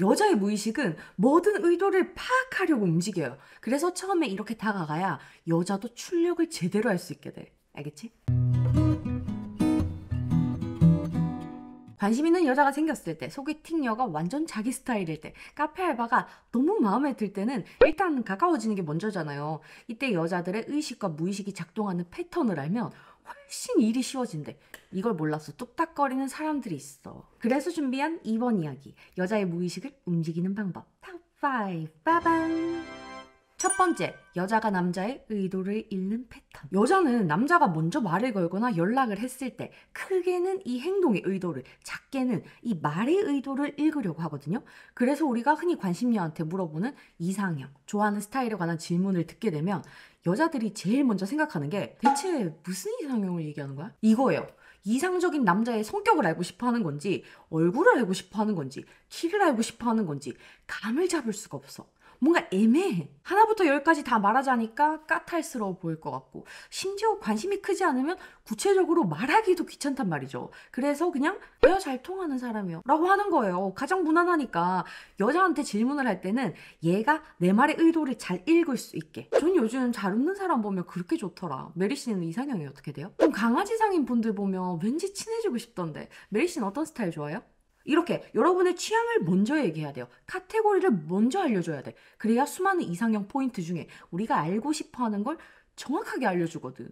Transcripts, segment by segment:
여자의 무의식은 모든 의도를 파악하려고 움직여요. 그래서 처음에 이렇게 다가가야 여자도 출력을 제대로 할 수 있게 돼. 알겠지? 관심 있는 여자가 생겼을 때, 소개팅녀가 완전 자기 스타일일 때, 카페 알바가 너무 마음에 들 때는 일단 가까워지는 게 먼저잖아요. 이때 여자들의 의식과 무의식이 작동하는 패턴을 알면 훨씬 일이 쉬워진대. 이걸 몰라서 뚝딱거리는 사람들이 있어. 그래서 준비한 이번 이야기, 여자의 무의식을 움직이는 방법 탑5 빠밤. 첫 번째, 여자가 남자의 의도를 읽는 패턴. 여자는 남자가 먼저 말을 걸거나 연락을 했을 때 크게는 이 행동의 의도를, 작게는 이 말의 의도를 읽으려고 하거든요. 그래서 우리가 흔히 관심녀한테 물어보는 이상형, 좋아하는 스타일에 관한 질문을 듣게 되면 여자들이 제일 먼저 생각하는 게 대체 무슨 이상형을 얘기하는 거야? 이거예요. 이상적인 남자의 성격을 알고 싶어 하는 건지, 얼굴을 알고 싶어 하는 건지, 키를 알고 싶어 하는 건지 감을 잡을 수가 없어. 뭔가 애매해. 하나부터 열까지 다 말하자니까 까탈스러워 보일 것 같고, 심지어 관심이 크지 않으면 구체적으로 말하기도 귀찮단 말이죠. 그래서 그냥 대화 잘 통하는 사람이요 라고 하는 거예요. 가장 무난하니까. 여자한테 질문을 할 때는 얘가 내 말의 의도를 잘 읽을 수 있게. 전 요즘 잘 웃는 사람 보면 그렇게 좋더라. 메리 씨는 이상형이 어떻게 돼요? 좀 강아지상인 분들 보면 왠지 친해지고 싶던데, 메리 씨는 어떤 스타일 좋아해요? 이렇게 여러분의 취향을 먼저 얘기해야 돼요. 카테고리를 먼저 알려줘야 돼. 그래야 수많은 이상형 포인트 중에 우리가 알고 싶어하는 걸 정확하게 알려주거든.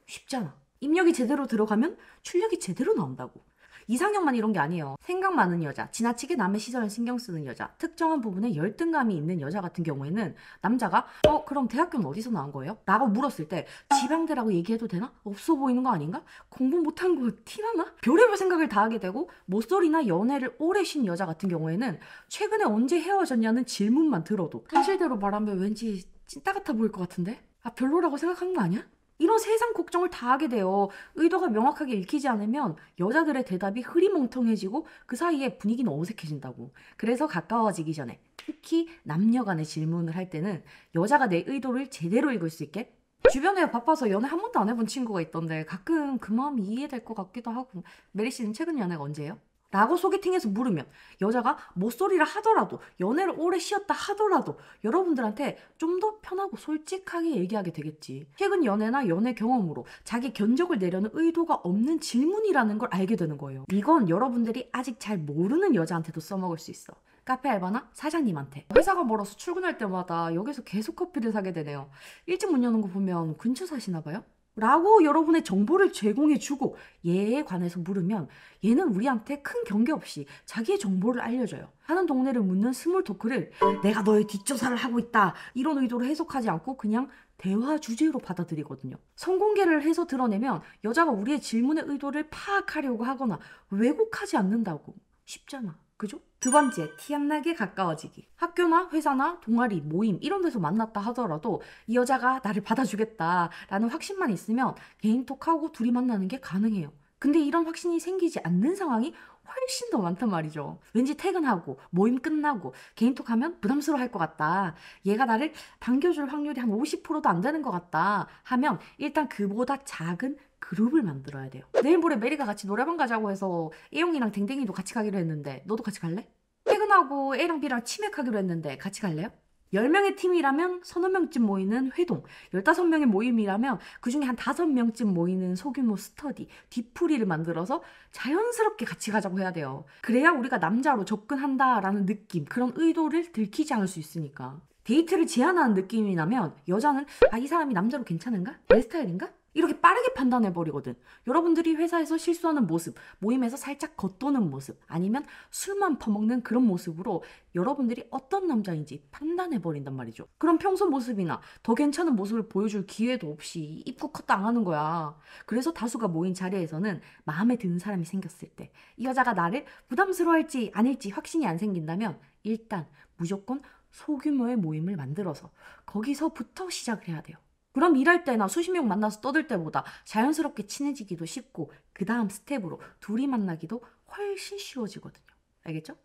쉽잖아. 입력이 제대로 들어가면 출력이 제대로 나온다고. 이상형만 이런 게 아니에요. 생각 많은 여자, 지나치게 남의 시선을 신경 쓰는 여자, 특정한 부분에 열등감이 있는 여자 같은 경우에는 남자가 그럼 대학교는 어디서 나온 거예요? 라고 물었을 때 지방대라고 얘기해도 되나? 없어 보이는 거 아닌가? 공부 못한 거 티나나? 별의별 생각을 다 하게 되고, 모쏠이나 연애를 오래 쉰 여자 같은 경우에는 최근에 언제 헤어졌냐는 질문만 들어도 현실대로 말하면 왠지 찐따 같아 보일 것 같은데? 별로라고 생각하는 거 아니야? 이런 세상 걱정을 다 하게 돼요. 의도가 명확하게 읽히지 않으면 여자들의 대답이 흐리멍텅해지고 그 사이에 분위기는 어색해진다고. 그래서 가까워지기 전에, 특히 남녀 간의 질문을 할 때는 여자가 내 의도를 제대로 읽을 수 있게. 주변에 바빠서 연애 한 번도 안 해본 친구가 있던데 가끔 그 마음이 이해될 것 같기도 하고. 메리 씨는 최근 연애가 언제예요? 라고 소개팅에서 물으면 여자가 못소리라 하더라도, 연애를 오래 쉬었다 하더라도 여러분들한테 좀 더 편하고 솔직하게 얘기하게 되겠지. 최근 연애나 연애 경험으로 자기 견적을 내려는 의도가 없는 질문이라는 걸 알게 되는 거예요. 이건 여러분들이 아직 잘 모르는 여자한테도 써먹을 수 있어. 카페 알바나 사장님한테. 회사가 멀어서 출근할 때마다 여기서 계속 커피를 사게 되네요. 일찍 문 여는 거 보면 근처 사시나 봐요? 라고 여러분의 정보를 제공해주고 얘에 관해서 물으면 얘는 우리한테 큰 경계 없이 자기의 정보를 알려줘요. 사는 동네를 묻는 스몰 토크를 내가 너의 뒷조사를 하고 있다 이런 의도로 해석하지 않고 그냥 대화 주제로 받아들이거든요. 성공개를 해서 드러내면 여자가 우리의 질문의 의도를 파악하려고 하거나 왜곡하지 않는다고. 쉽잖아. 그죠? 두 번째, 티 안 나게 가까워지기. 학교나 회사나 동아리, 모임 이런 데서 만났다 하더라도 이 여자가 나를 받아주겠다라는 확신만 있으면 개인톡하고 둘이 만나는 게 가능해요. 근데 이런 확신이 생기지 않는 상황이 훨씬 더 많단 말이죠. 왠지 퇴근하고 모임 끝나고 개인톡하면 부담스러워할 것 같다. 얘가 나를 반겨줄 확률이 한 50%도 안 되는 것 같다 하면 일단 그보다 작은 그룹을 만들어야 돼요. 내일 모레 메리가 같이 노래방 가자고 해서 A용이랑 댕댕이도 같이 가기로 했는데 너도 같이 갈래? 퇴근하고 A랑 B랑 치맥하기로 했는데 같이 갈래요? 10명의 팀이라면 서너 명쯤 모이는 회동, 15명의 모임이라면 그중에 한 5명쯤 모이는 소규모 스터디, 뒤풀이를 만들어서 자연스럽게 같이 가자고 해야 돼요. 그래야 우리가 남자로 접근한다라는 느낌, 그런 의도를 들키지 않을 수 있으니까. 데이트를 제안하는 느낌이 나면 여자는 이 사람이 남자로 괜찮은가? 내 스타일인가? 이렇게 빠르게 판단해버리거든. 여러분들이 회사에서 실수하는 모습, 모임에서 살짝 겉도는 모습, 아니면 술만 퍼먹는 그런 모습으로 여러분들이 어떤 남자인지 판단해버린단 말이죠. 그럼 평소 모습이나 더 괜찮은 모습을 보여줄 기회도 없이 입구 컷 당하는 거야. 그래서 다수가 모인 자리에서는 마음에 드는 사람이 생겼을 때 이 여자가 나를 부담스러워할지 아닐지 확신이 안 생긴다면 일단 무조건 소규모의 모임을 만들어서 거기서부터 시작을 해야 돼요. 그럼 일할 때나 수십 명 만나서 떠들 때보다 자연스럽게 친해지기도 쉽고 그 다음 스텝으로 둘이 만나기도 훨씬 쉬워지거든요. 알겠죠?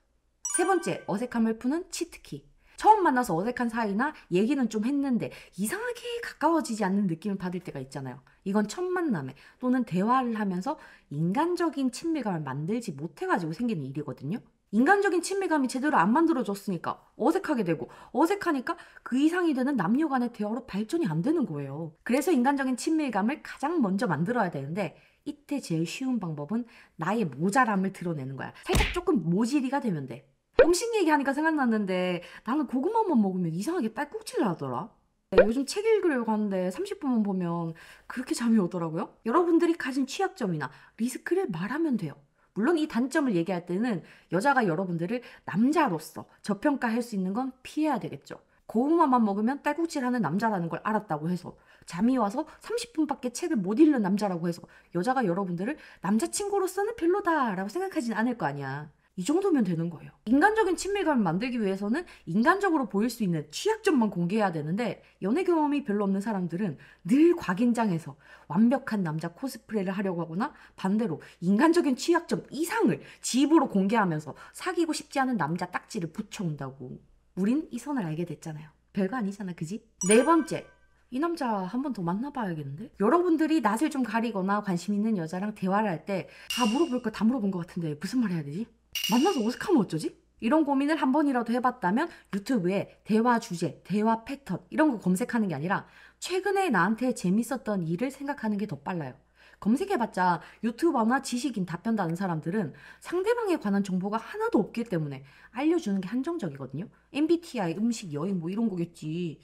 세 번째, 어색함을 푸는 치트키. 처음 만나서 어색한 사이나 얘기는 좀 했는데 이상하게 가까워지지 않는 느낌을 받을 때가 있잖아요. 이건 첫 만남에 또는 대화를 하면서 인간적인 친밀감을 만들지 못해가지고 생기는 일이거든요. 인간적인 친밀감이 제대로 안 만들어졌으니까 어색하게 되고 어색하니까 그 이상이 되는 남녀 간의 대화로 발전이 안 되는 거예요. 그래서 인간적인 친밀감을 가장 먼저 만들어야 되는데 이때 제일 쉬운 방법은 나의 모자람을 드러내는 거야. 살짝 조금 모질이가 되면 돼. 음식 얘기하니까 생각났는데 나는 고구마만 먹으면 이상하게 딸꾹질 나더라. 네, 요즘 책 읽으려고 하는데 30분만 보면 그렇게 잠이 오더라고요. 여러분들이 가진 취약점이나 리스크를 말하면 돼요. 물론 이 단점을 얘기할 때는 여자가 여러분들을 남자로서 저평가할 수 있는 건 피해야 되겠죠. 고구마만 먹으면 딸꾹질하는 남자라는 걸 알았다고 해서 잠이 와서 30분밖에 책을 못 읽는 남자라고 해서 여자가 여러분들을 남자친구로서는 별로다라고 생각하진 않을 거 아니야. 이 정도면 되는 거예요. 인간적인 친밀감을 만들기 위해서는 인간적으로 보일 수 있는 취약점만 공개해야 되는데 연애 경험이 별로 없는 사람들은 늘 곽인장에서 완벽한 남자 코스프레를 하려고 하거나 반대로 인간적인 취약점 이상을 집으로 공개하면서 사귀고 싶지 않은 남자 딱지를 붙여온다고. 우린 이 선을 알게 됐잖아요. 별거 아니잖아, 그지? 네 번째. 이 남자 한 번 더 만나봐야겠는데? 여러분들이 낯을 좀 가리거나 관심 있는 여자랑 대화를 할 때 다 물어볼 거 다 물어본 것 같은데 무슨 말 해야 되지? 만나서 어색하면 어쩌지? 이런 고민을 한 번이라도 해봤다면 유튜브에 대화 주제, 대화 패턴 이런 거 검색하는 게 아니라 최근에 나한테 재밌었던 일을 생각하는 게 더 빨라요. 검색해봤자 유튜버나 지식인 답변 다는 사람들은 상대방에 관한 정보가 하나도 없기 때문에 알려주는 게 한정적이거든요. MBTI, 음식, 여행 뭐 이런 거겠지.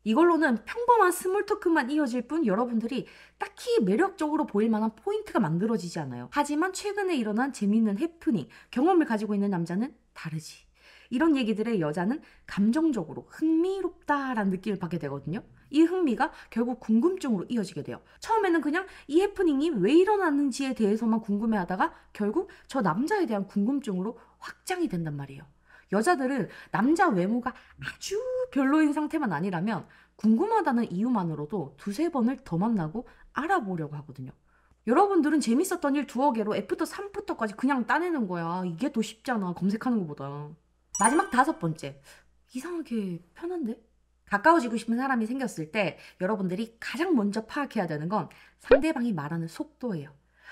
이걸로는 평범한 스몰 토크만 이어질 뿐 여러분들이 딱히 매력적으로 보일 만한 포인트가 만들어지지 않아요. 하지만 최근에 일어난 재미있는 해프닝, 경험을 가지고 있는 남자는 다르지. 이런 얘기들에 여자는 감정적으로 흥미롭다라는 느낌을 받게 되거든요. 이 흥미가 결국 궁금증으로 이어지게 돼요. 처음에는 그냥 이 해프닝이 왜 일어났는지에 대해서만 궁금해하다가 결국 저 남자에 대한 궁금증으로 확장이 된단 말이에요. 여자들은 남자 외모가 아주 별로인 상태만 아니라면 궁금하다는 이유만으로도 두세 번을 더 만나고 알아보려고 하거든요. 여러분들은 재밌었던 일 두어 개로 애프터 3부터까지 그냥 따내는 거야. 이게 더 쉽잖아, 검색하는 것보다. 마지막 다섯 번째. 이상하게 편한데? 가까워지고 싶은 사람이 생겼을 때 여러분들이 가장 먼저 파악해야 되는 건 상대방이 말하는 속도예요.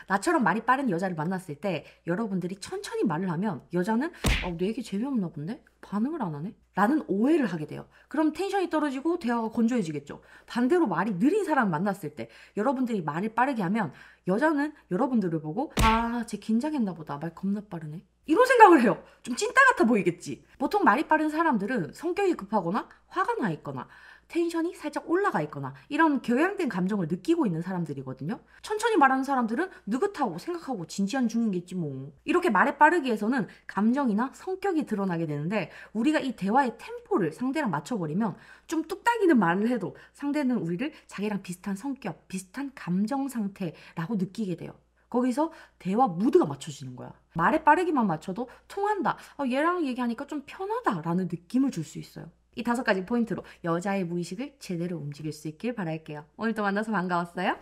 나처럼 말이 빠른 여자를 만났을 때 여러분들이 천천히 말을 하면 여자는 내 얘기 재미없나 본데? 반응을 안 하네? 라는 오해를 하게 돼요. 그럼 텐션이 떨어지고 대화가 건조해지겠죠. 반대로 말이 느린 사람 만났을 때 여러분들이 말을 빠르게 하면 여자는 여러분들을 보고 쟤 긴장했나 보다. 말 겁나 빠르네. 이런 생각을 해요. 좀 찐따 같아 보이겠지. 보통 말이 빠른 사람들은 성격이 급하거나 화가 나 있거나 텐션이 살짝 올라가 있거나 이런 격양된 감정을 느끼고 있는 사람들이거든요. 천천히 말하는 사람들은 느긋하고 생각하고 진지한 중이겠지 뭐. 이렇게 말에 빠르기에서는 감정이나 성격이 드러나게 되는데 우리가 이 대화의 템포를 상대랑 맞춰버리면 좀 뚝딱이는 말을 해도 상대는 우리를 자기랑 비슷한 성격, 비슷한 감정 상태라고 느끼게 돼요. 거기서 대화 무드가 맞춰지는 거야. 말에 빠르기만 맞춰도 통한다. 얘랑 얘기하니까 좀 편하다라는 느낌을 줄 수 있어요. 이 다섯 가지 포인트로 여자의 무의식을 제대로 움직일 수 있길 바랄게요. 오늘도 만나서 반가웠어요.